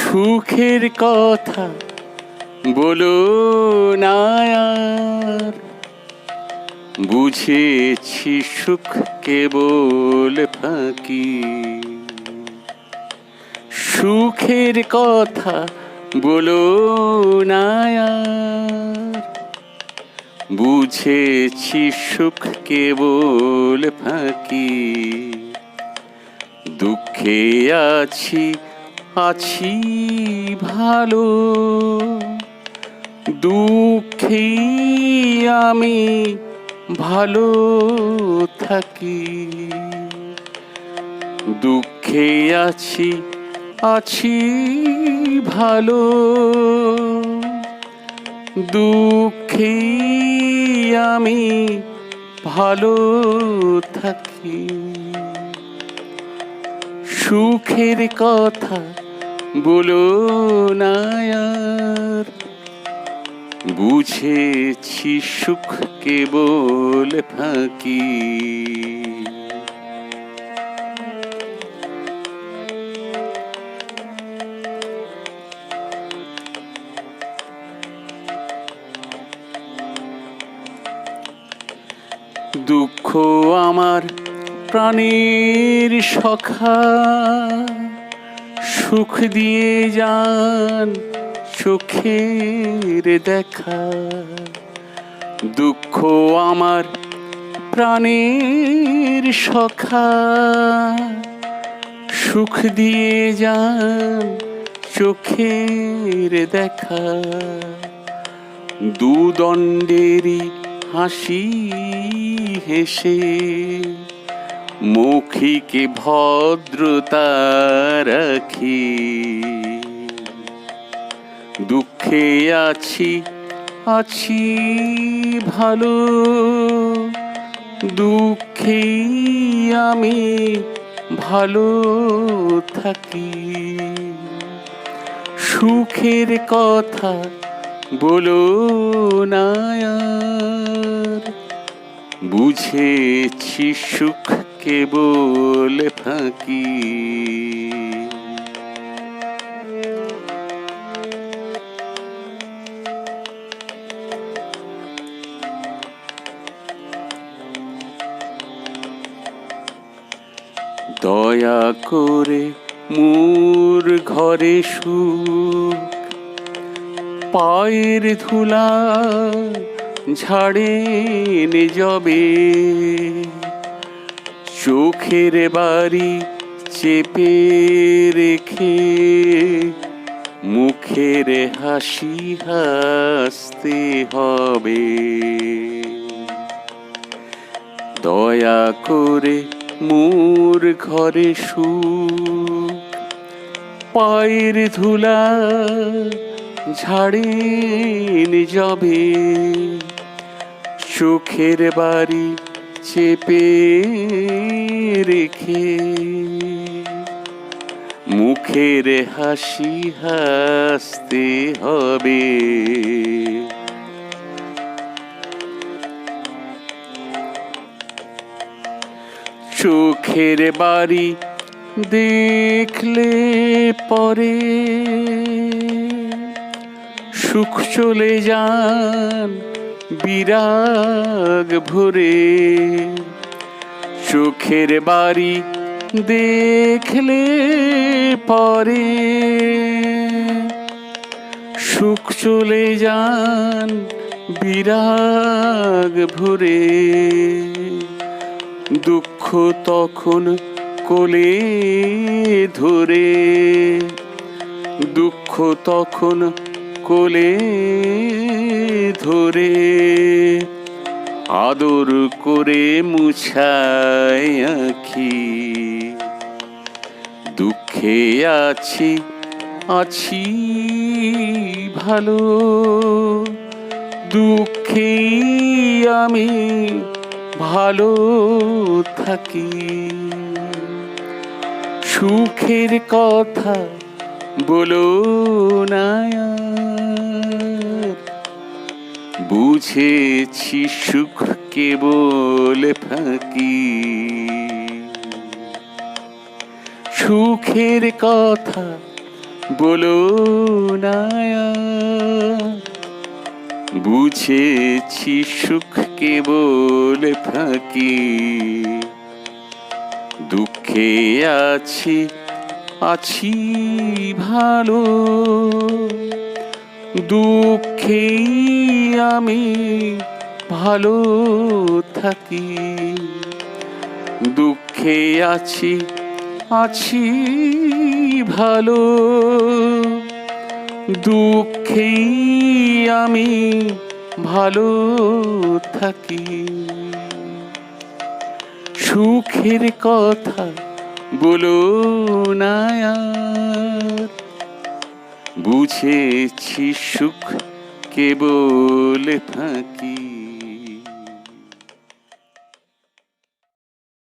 সুখের কথা বলো না আর, বুঝেছি সুখ কেবল ফাঁকি। সুখের কথা বলো না আর, বুঝেছি সুখ কেবল ফাঁকি। দুঃখে আছি আছি ভালো, দুঃখে আমি ভালো থাকি। দুঃখে আছি আছি ভালো, দুঃখে আমি ভালো থাকি। সুখের কথা বলো না আর, বুঝেছি সুখ কেবল ফাঁকি। দুঃখ আমার প্রাণের সখা, সুখ দিয়ে যান চোখের দেখা। দুঃখ আমার প্রাণের সখা, সুখ দিয়ে যান চোখের দেখা। দুদণ্ডেরই হাসি হেসে মৌখিকে ভদ্রতা রাখি। দুঃখে আছি আছি ভালো, দুঃখে আমি ভালো থাকি। সুখের কথা বলো না আর, বুঝেছি সুখ কেবল ফাঁকি। দয়া করে মোর ঘরে সুখ, পায়ের ধুলা ঝাড়েন যবে। চোখের বাড়ি চেপে রেখে মুখের হাসি হাসতে হবে। দয়া করে মোর ঘরে সুখ, পায়ের ধুলা ঝাড়েন যবে। চোখের বাড়ি চেপে রেখে মুখের হাসি হাসতে হবে। চোখের বাড়ি দেখলে পরে সুখ চলে যান বিরাগ ভরে। চোখের বাড়ি দেখলে পরে সুখ চলে যান বিরাগ ভরে। দুঃখ তখন কোলে ধরে, দুঃখ তখন কোলে ধরে আদর করে মুছায় আঁখি। দুঃখে আছি আছি ভালো, দুঃখে আমি ভালো থাকি। সুখের কথা বলো না আর, বুঝেছি সুখ কেবল ফাঁকি। সুখের কথা বলো না আর। বুঝেছি সুখ কেবল ফাঁকি, দুঃখে আছি আছি ভালো, দুঃখেই আমি ভালো থাকি, দুঃখে আছি আছি ভালো, দুঃখেই আমি ভালো থাকি। সুখের কথা বলো না আর, বুঝেছি সুখ কেবল ফাঁকি।